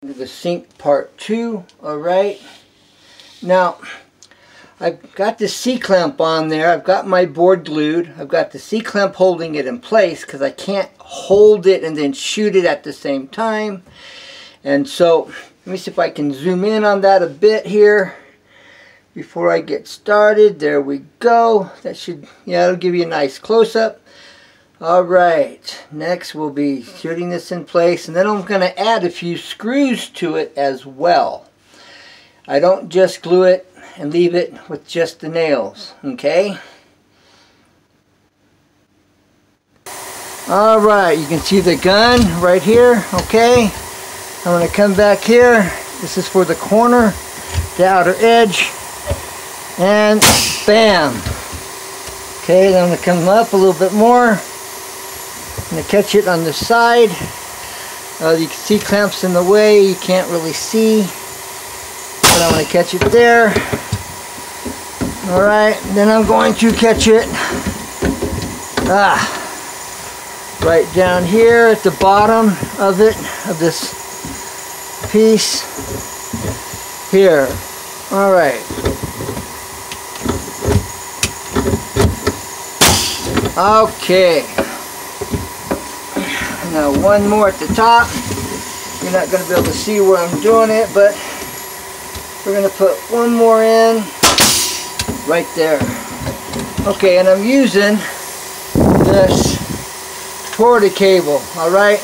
The sink part 2. Alright, now I've got the C-clamp on there. I've got my board glued. I've got the C-clamp holding it in place because I can't hold it and then shoot it at the same time. And so let me see if I can zoom in on that a bit here before I get started. There we go. That should, yeah, it'll give you a nice close-up. Alright, next we'll be shooting this in place, and then I'm going to add a few screws to it as well. I don't just glue it and leave it with just the nails, okay? Alright, you can see the gun right here, okay? I'm going to come back here. This is for the corner, the outer edge, and bam! Okay, then I'm going to come up a little bit more. I'm going to catch it on the side. You can see clamps in the way, you can't really see. But I'm going to catch it there. Alright, then I'm going to catch it right down here at the bottom of it, of this piece here. Alright. Okay. Now one more at the top. You're not going to be able to see where I'm doing it, but we're going to put one more in right there. Okay, and I'm using this torta cable, alright?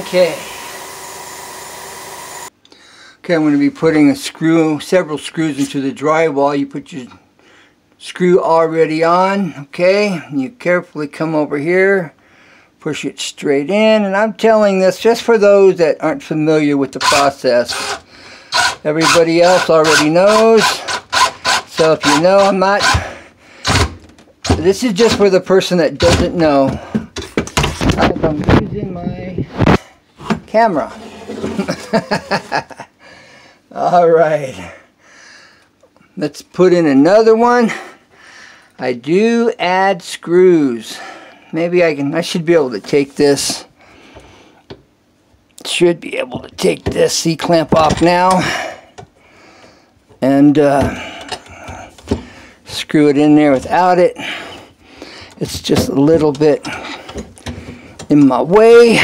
Okay. Okay, I'm going to be putting several screws into the drywall. You put your screw already on, okay? And you carefully come over here, push it straight in, and I'm telling this just for those that aren't familiar with the process. Everybody else already knows, so if you know, I'm not. This is just for the person that doesn't know. I'm using my camera. Alright, let's put in another one. I do add screws. Maybe I should be able to take this. Should be able to take this C-clamp off now and screw it in there without it. It's just a little bit in my way.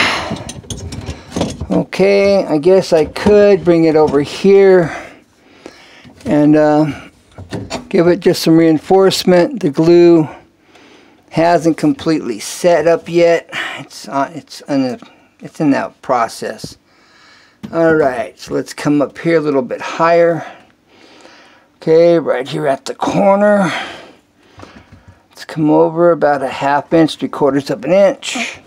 Okay, I guess I could bring it over here and give it just some reinforcement. The glue hasn't completely set up yet. It's in that process. All right, so let's come up here a little bit higher. Okay, right here at the corner. Let's come over about a 1/2 inch, 3/4 of an inch.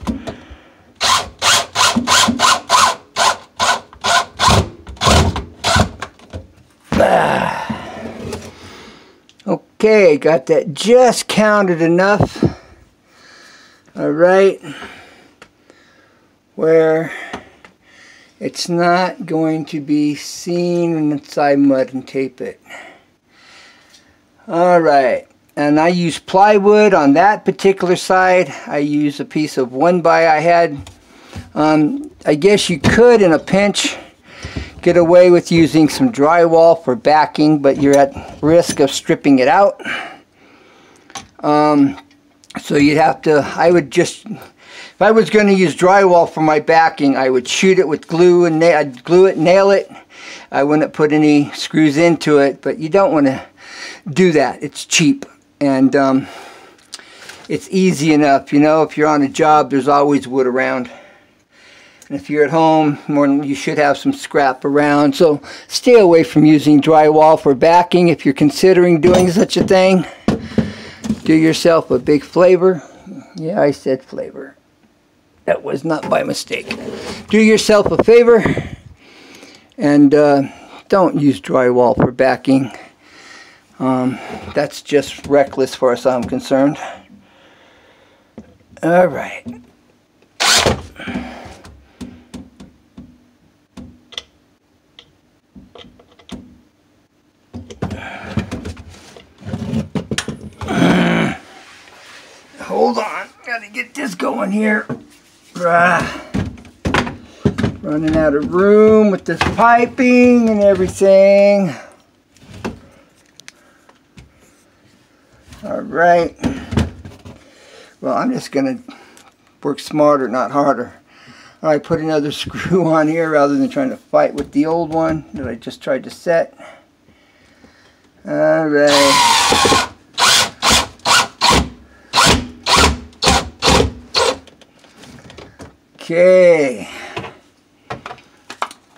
Okay, got that just counted enough. Alright, where it's not going to be seen inside mud and tape it. Alright, and I use plywood on that particular side. I use a piece of 1x I had. I guess you could in a pinch get away with using some drywall for backing, but you're at risk of stripping it out. So you'd have to, if I was going to use drywall for my backing, I would shoot it with glue and I'd glue it, nail it. I wouldn't put any screws into it, but you don't want to do that. It's cheap and it's easy enough. You know, if you're on a job, there's always wood around. And if you're at home, you should have some scrap around. So stay away from using drywall for backing if you're considering doing such a thing. Do yourself a big favor. Yeah, I said flavor. That was not by mistake. Do yourself a favor and don't use drywall for backing. That's just reckless as far as I'm concerned. All right. get this going here. Running out of room with this piping and everything. All right. Well, I'm just going to work smarter, not harder. All right, put another screw on here rather than trying to fight with the old one that I just tried to set. All right. Okay.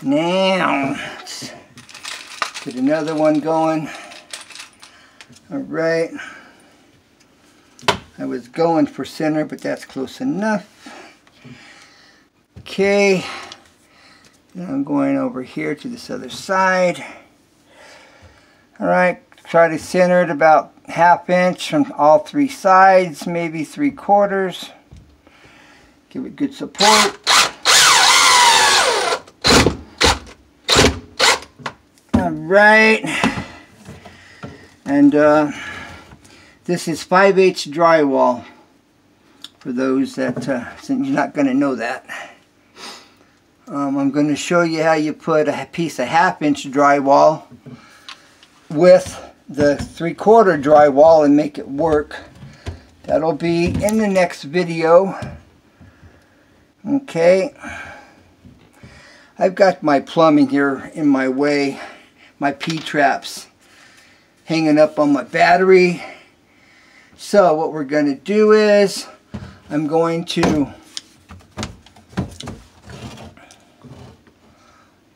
Now, let's get another one going. All right. I was going for center, but that's close enough. Okay. Now I'm going over here to this other side. All right. Try to center it about 1/2 inch from all 3 sides, maybe 3/4. Give it good support. All right. And this is 5/8 drywall. For those that, since you're not going to know that. I'm going to show you how you put a piece of 1/2 inch drywall with the 3/4 drywall and make it work. That'll be in the next video. Okay. I've got my plumbing here in my way, my P-traps hanging up on my battery. So what we're going to do is I'm going to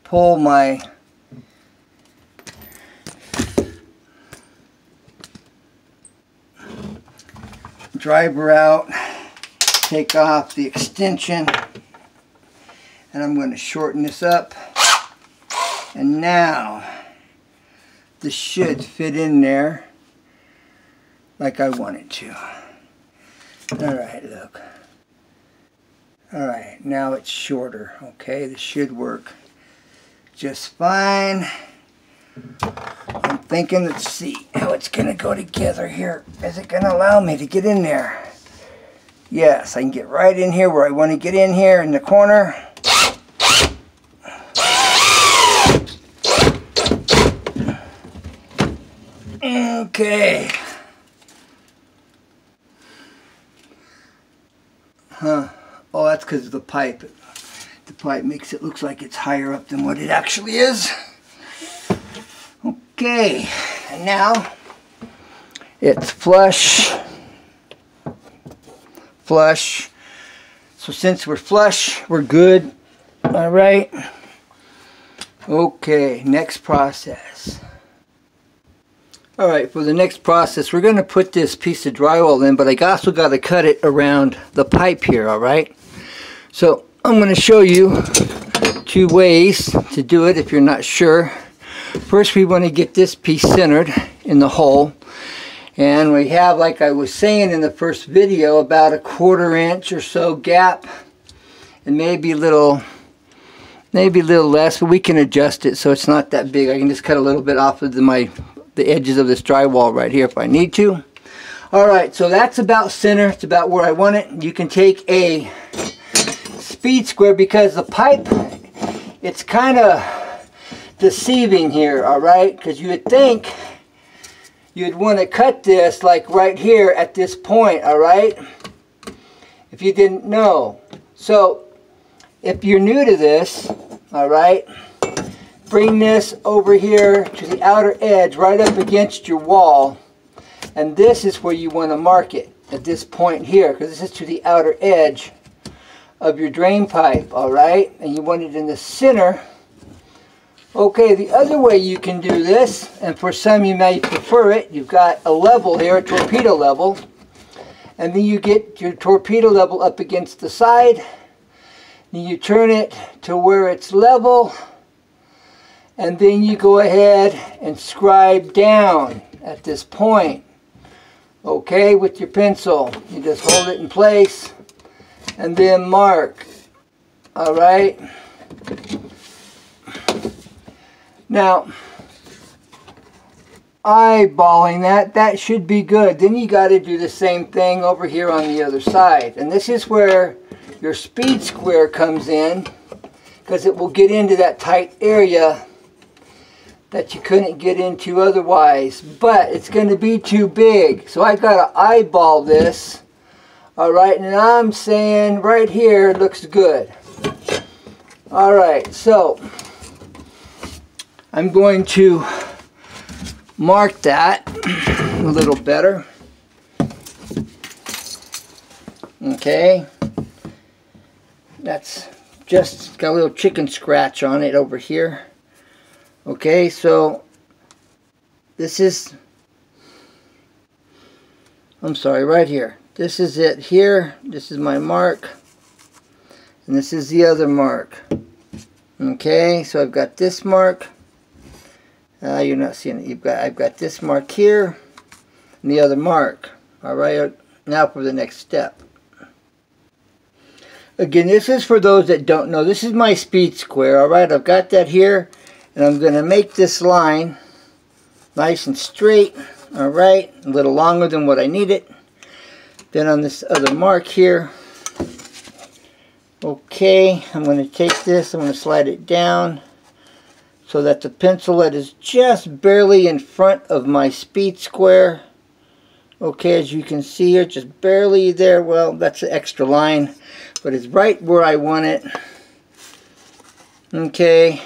pull my driver out, take off the extension, and I'm going to shorten this up. And now this should fit in there like I want it to. Alright, look. Alright, now it's shorter. Okay, this should work just fine. I'm thinking, let's see how it's going to go together here. Is it going to allow me to get in there? Yes, I can get right in here where I want to get in here in the corner. Okay. Huh. Oh, that's because of the pipe. The pipe makes it look like it's higher up than what it actually is. Okay. And now it's flush. Flush. So since we're flush, we're good. All right. Okay, next process. All right, for the next process, we're going to put this piece of drywall in, but I also got to cut it around the pipe here, all right? So I'm going to show you 2 ways to do it if you're not sure. First, we want to get this piece centered in the hole. And we have, like I was saying in the first video, about a 1/4 inch or so gap. And maybe a little less, but we can adjust it so it's not that big. I can just cut a little bit off of the edges of this drywall right here if I need to. Alright, so that's about center. It's about where I want it. You can take a speed square because the pipe, it's kind of deceiving here, alright? Because you would think you'd want to cut this like right here at this point, alright? If you didn't know. So, if you're new to this, alright, bring this over here to the outer edge right up against your wall, and this is where you want to mark it at this point here, because this is to the outer edge of your drain pipe, alright, and you want it in the center. Okay, the other way you can do this, and for some you may prefer it, you've got a level here, a torpedo level, and then you get your torpedo level up against the side, and you turn it to where it's level, and then you go ahead and scribe down at this point. Okay, with your pencil. You just hold it in place and then mark. Alright. Now, eyeballing that. That should be good. Then you got to do the same thing over here on the other side. And this is where your speed square comes in, because it will get into that tight area that you couldn't get into otherwise. But it's going to be too big. So I've got to eyeball this. Alright, and I'm saying right here it looks good. Alright, so I'm going to mark that a little better. Okay. That's just got a little chicken scratch on it over here. Okay, so this is, I'm sorry, right here. This is it here. This is my mark. And this is the other mark. Okay, so I've got this mark. You're not seeing it. I've got this mark here and the other mark. Alright, now for the next step. Again, this is for those that don't know. This is my speed square. Alright, I've got that here. And I'm going to make this line nice and straight. Alright, a little longer than what I need it. Then on this other mark here. Okay, I'm going to take this, I'm going to slide it down so that the pencil head is just barely in front of my speed square. Okay, as you can see here, just barely there. Well, that's an extra line, but it's right where I want it. Okay.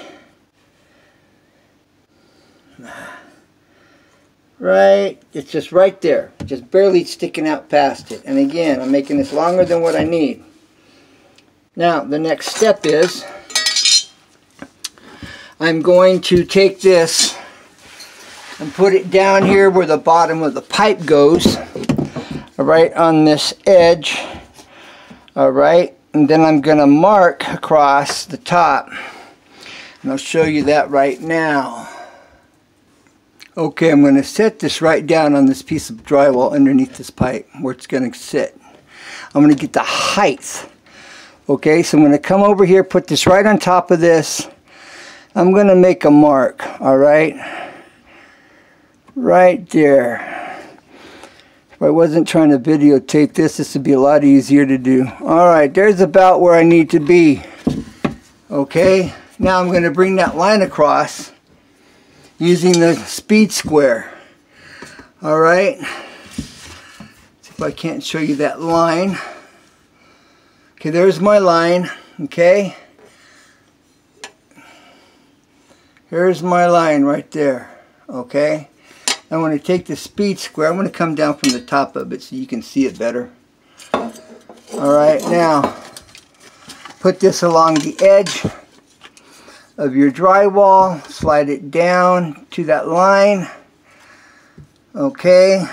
Right, it's just right there, just barely sticking out past it. And again, I'm making this longer than what I need. Now, the next step is I'm going to take this and put it down here where the bottom of the pipe goes. Alright, on this edge. Alright, and then I'm going to mark across the top. And I'll show you that right now. Okay, I'm going to set this right down on this piece of drywall underneath this pipe where it's going to sit. I'm going to get the height. Okay, so I'm going to come over here, put this right on top of this. I'm going to make a mark, alright? Right there. If I wasn't trying to videotape this would be a lot easier to do. Alright, there's about where I need to be. Okay, now I'm going to bring that line across using the speed square. Alright, see if I can't show you that line. Okay, there's my line. Okay, here's my line right there. Okay, I'm going to take the speed square. I'm going to come down from the top of it so you can see it better. Alright, now put this along the edge of your drywall, slide it down to that line. Okay,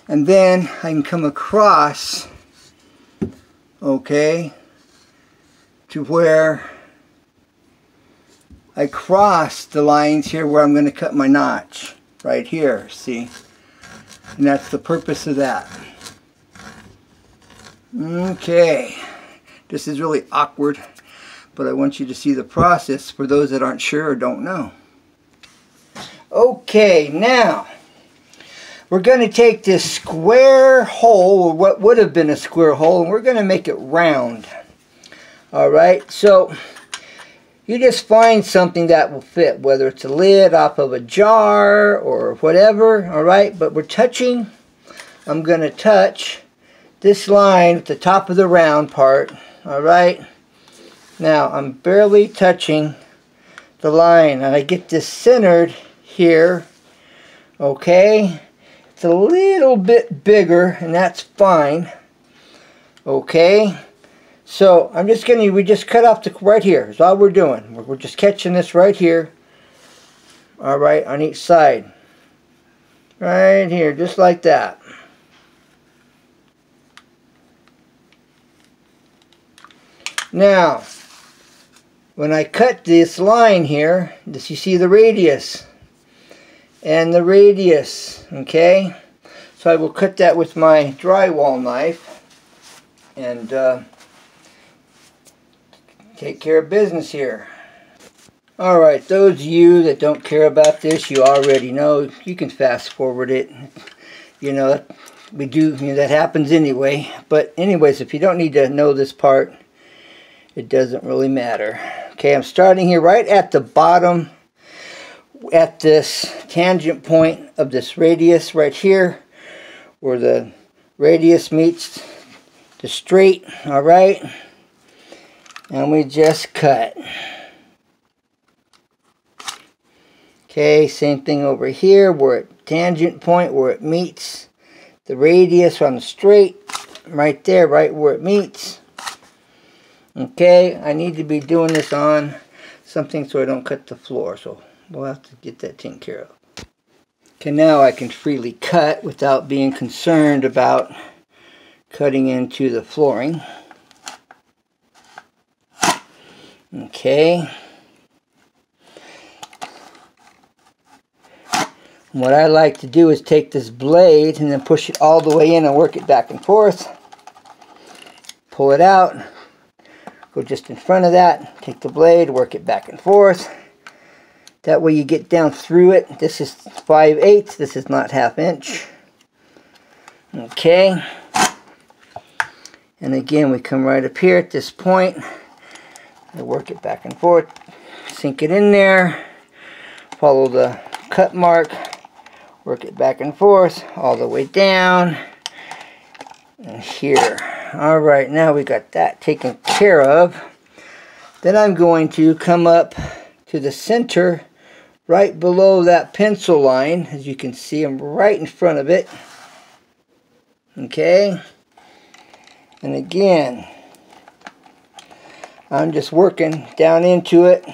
and then I can come across, okay, to where I cross the lines here where I'm going to cut my notch right here, see? And that's the purpose of that. Okay, this is really awkward, but I want you to see the process for those that aren't sure or don't know. Okay, now we're going to take this square hole, or what would have been a square hole, and we're going to make it round. Alright, so you just find something that will fit, whether it's a lid off of a jar or whatever. Alright, but we're touching, I'm going to touch this line at the top of the round part. Alright, now I'm barely touching the line, and I get this centered here. Okay, it's a little bit bigger, and that's fine. Okay, so I'm just going to, we just cut off the, right here is all we're doing. We're just catching this right here. Alright, on each side. Right here, just like that. Now, when I cut this line here, you see the radius and the radius, okay? So I will cut that with my drywall knife and take care of business here. Alright, those of you that don't care about this, you already know. You can fast forward it. You know, we do, you know, that happens anyway. But anyways, if you don't need to know this part, it doesn't really matter. Okay, I'm starting here right at the bottom, at this tangent point of this radius right here, where the radius meets the straight, alright? And we just cut. Okay, same thing over here, where at tangent point, where it meets the radius on the straight, right there, right where it meets. Okay, I need to be doing this on something so I don't cut the floor, so we'll have to get that taken care of. Okay, now I can freely cut without being concerned about cutting into the flooring. Okay. What I like to do is take this blade and then push it all the way in and work it back and forth. Pull it out. Go just in front of that. Take the blade, work it back and forth. That way you get down through it. This is 5/8. This is not 1/2 inch. Okay. And again, we come right up here at this point. I work it back and forth. Sink it in there. Follow the cut mark. Work it back and forth all the way down and here. Alright, now we got that taken care of. Then I'm going to come up to the center right below that pencil line. As you can see, I'm right in front of it. Okay. And again, I'm just working down into it.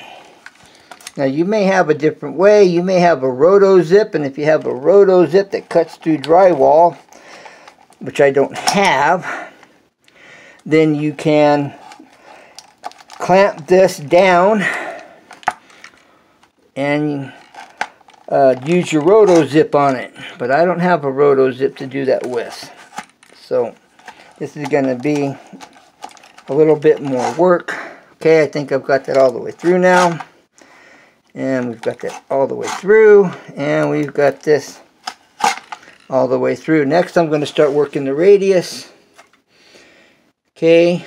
Now you may have a different way. You may have a roto zip, and if you have a roto zip that cuts through drywall, which I don't have, then you can clamp this down and use your roto zip on it. But I don't have a roto zip to do that with. So this is going to be a little bit more work. Okay, I think I've got that all the way through now. And we've got that all the way through, and we've got this all the way through. Next, I'm going to start working the radius. Okay,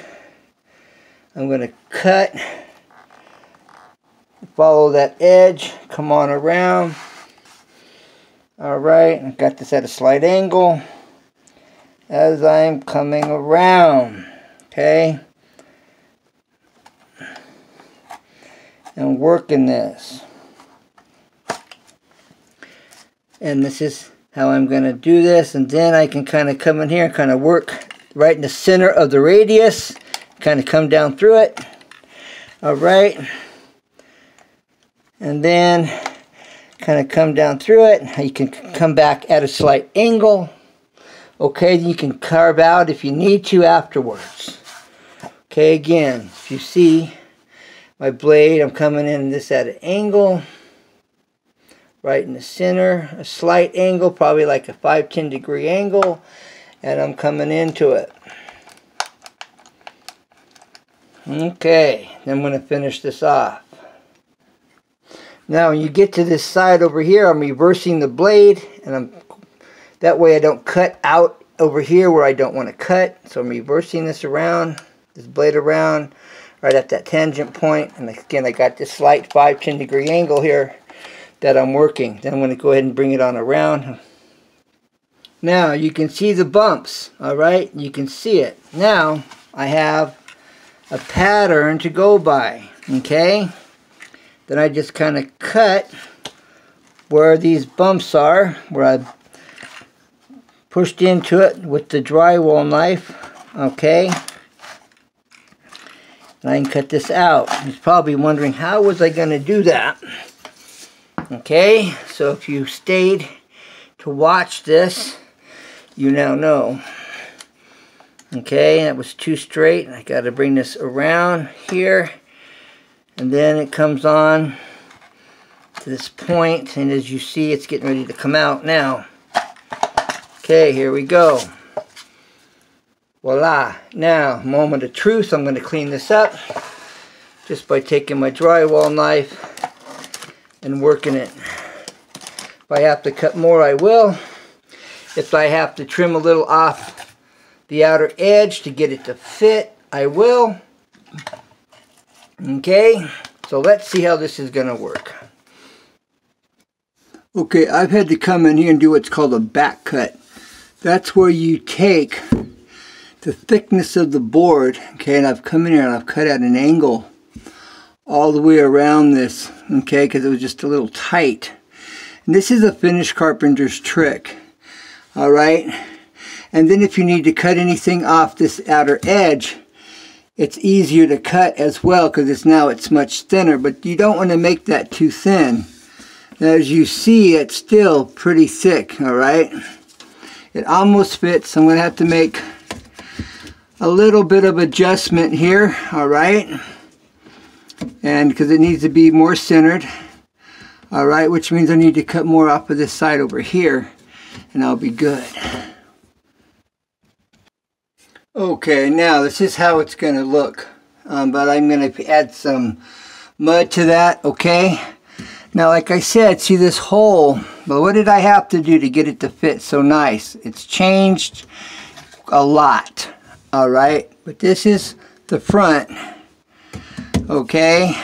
I'm going to cut, follow that edge, come on around. Alright, I've got this at a slight angle as I'm coming around. Okay. And working this. And this is how I'm going to do this. And then I can kind of come in here and kind of work right in the center of the radius. Kind of come down through it. Alright. And then kind of come down through it. You can come back at a slight angle. Okay, you can carve out if you need to afterwards. Okay, again, if you see my blade, I'm coming in this at an angle, right in the center, a slight angle, probably like a 5-10 degree angle, and I'm coming into it. Okay, then I'm going to finish this off. Now when you get to this side over here, I'm reversing the blade, and that way I don't cut out over here where I don't want to cut. So I'm reversing this around, this blade around, right at that tangent point. And again, I got this slight 5-10 degree angle here that I'm working. Then I'm going to go ahead and bring it on around. Now you can see the bumps, alright? You can see it. Now I have a pattern to go by, okay? Then I just kind of cut where these bumps are, where I pushed into it with the drywall knife, okay? And I can cut this out. You're probably wondering, how was I going to do that? Okay, so if you stayed to watch this, you now know. Okay, that was too straight. I got to bring this around here, and then it comes on to this point, and as you see, it's getting ready to come out now. Okay, here we go. Voila. Now, moment of truth. I'm going to clean this up just by taking my drywall knife and working it. If I have to cut more, I will. If I have to trim a little off the outer edge to get it to fit, I will. Okay, so let's see how this is going to work. Okay, I've had to come in here and do what's called a back cut. That's where you take the thickness of the board, okay, and I've come in here and I've cut at an angle all the way around this, okay, because it was just a little tight. And this is a finished carpenter's trick, all right? And then if you need to cut anything off this outer edge, it's easier to cut as well because it's much thinner, but you don't want to make that too thin. As you see, it's still pretty thick, all right? It almost fits. I'm going to have to make a little bit of adjustment here, all right? And because it needs to be more centered, all right, which means I need to cut more off of this side over here, and I'll be good. Okay, now this is how it's going to look, but I'm going to add some mud to that, okay? Now, like I said, see this hole, but what did I have to do to get it to fit so nice? It's changed a lot, all right? But this is the front, okay?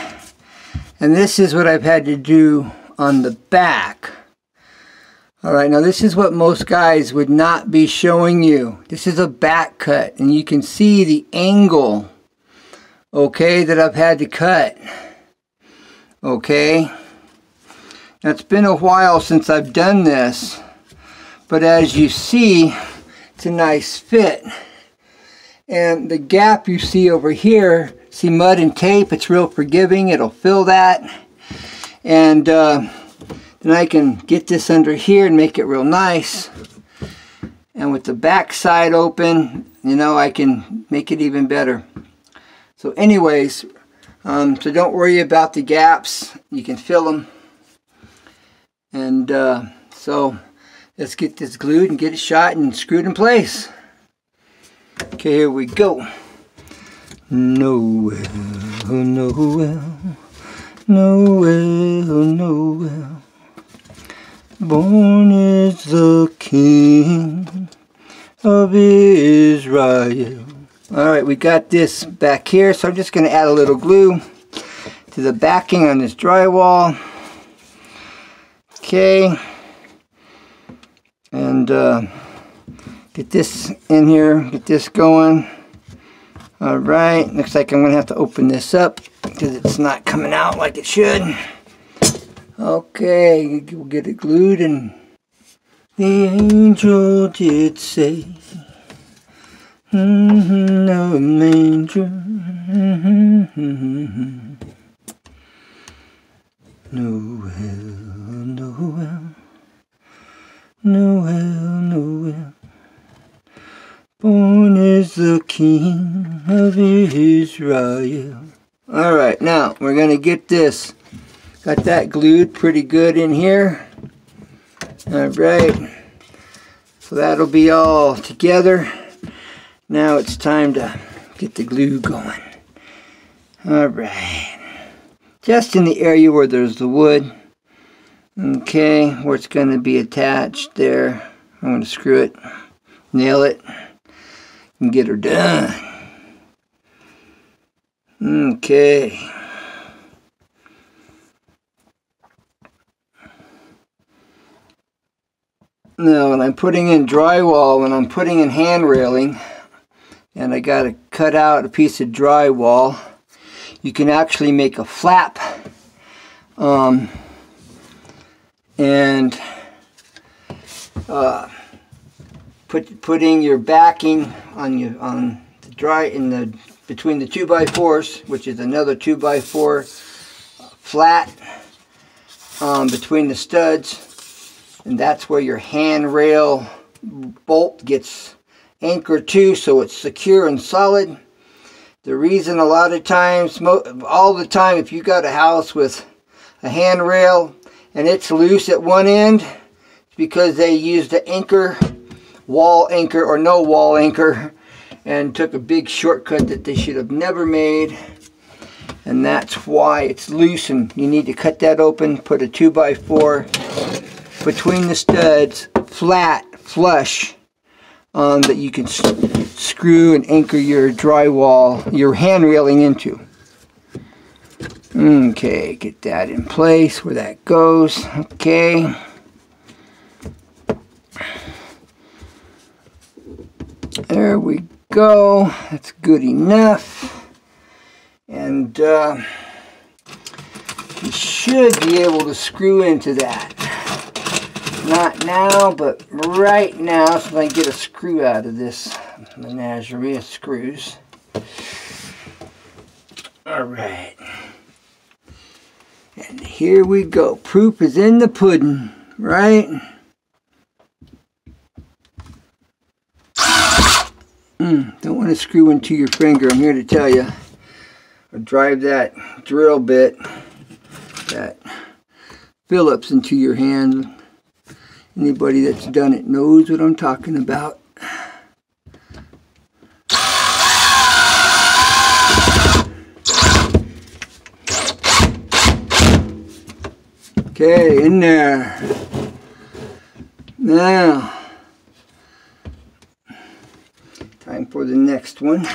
And this is what I've had to do on the back. All right, now this is what most guys would not be showing you. This is a back cut, and you can see the angle, okay, that I've had to cut, okay? Now, it's been a while since I've done this, but as you see, it's a nice fit. And the gap you see over here, see mud and tape, it's real forgiving, it'll fill that. And then I can get this under here and make it real nice. And with the back side open, you know, I can make it even better. So anyways, so don't worry about the gaps, you can fill them. And so let's get this glued and get it shot and screwed in place. Okay, here we go. Noel, Noel, Noel, Noel, born is the King of Israel. Alright, we got this back here, so I'm just going to add a little glue to the backing on this drywall. Okay, and get this in here, get this going. Alright, looks like I'm going to have to open this up because it's not coming out like it should. Okay, we'll get it glued. And the angel did say, no manger, Noel, Noel, Noel, Noel, born is the King of Israel. Alright, now we're going to get this. Got that glued pretty good in here. Alright, so that'll be all together. Now it's time to get the glue going. Alright. Just in the area where there's the wood, okay, where it's going to be attached there. I'm going to screw it, nail it, and get her done. Okay. Now when I'm putting in drywall, when I'm putting in hand railing, and I got to cut out a piece of drywall, you can actually make a flap and putting your backing on the between the 2x4s, which is another 2x4 flat between the studs, and that's where your handrail bolt gets anchored to, so it's secure and solid. The reason a lot of times, all the time, if you got a house with a handrail and it's loose at one end, it's because they used an anchor, wall anchor or no wall anchor, and took a big shortcut that they should have never made. and that's why it's loose, and you need to cut that open, put a 2x4 between the studs, flat, flush, that you can screw and anchor your drywall, your hand railing into. Okay, get that in place where that goes. Okay. There we go. That's good enough. And you should be able to screw into that. Not now, but right now, so I can get a screw out of this menagerie of screws. Alright. And here we go. Proof is in the pudding, right? Don't want to screw into your finger, I'm here to tell you. Or drive that drill bit, that Phillips, into your hand. Anybody that's done it knows what I'm talking about. Okay, in there. Now, time for the next one.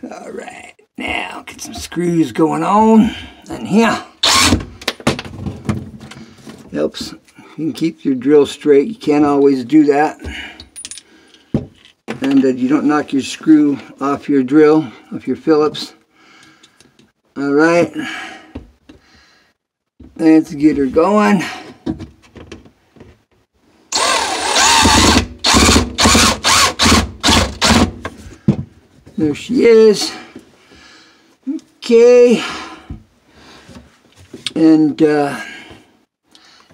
Alright, now get some screws going on in here. Helps. You can keep your drill straight. You can't always do that. And you don't knock your screw off your drill, off your Phillips. Alright. Let's get her going. There she is. Okay. And if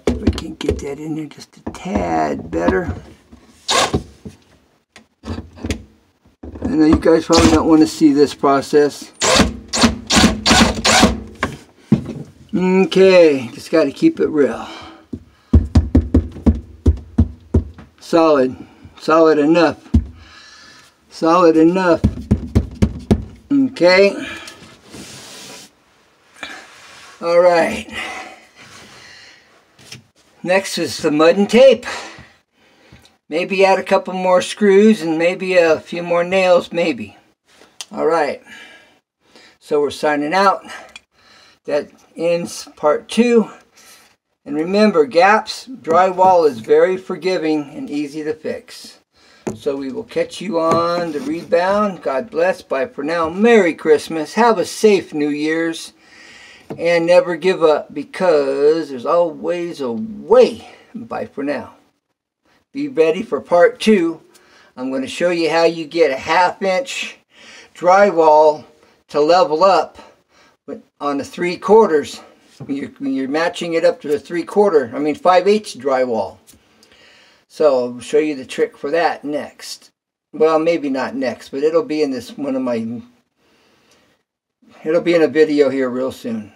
we can get that in there just a tad better. I know you guys probably don't want to see this process. Okay, just got to keep it real. Solid. Solid enough. Solid enough. Okay. Alright. Next is the mud and tape. Maybe add a couple more screws and maybe a few more nails, maybe. Alright. So we're signing out. That ends part 2. And remember, gaps, drywall is very forgiving and easy to fix. So we will catch you on the rebound. God bless. Bye for now. Merry Christmas. Have a safe New Year's. And never give up, because there's always a way. Bye for now. Be ready for part 2. I'm going to show you how you get a 1/2 inch drywall to level up on the 3/4. When you're matching it up to the 5/8 drywall. So I'll show you the trick for that next. Well, maybe not next, but it'll be in this it'll be in a video here real soon.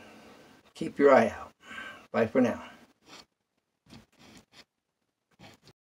Keep your eye out. Bye for now.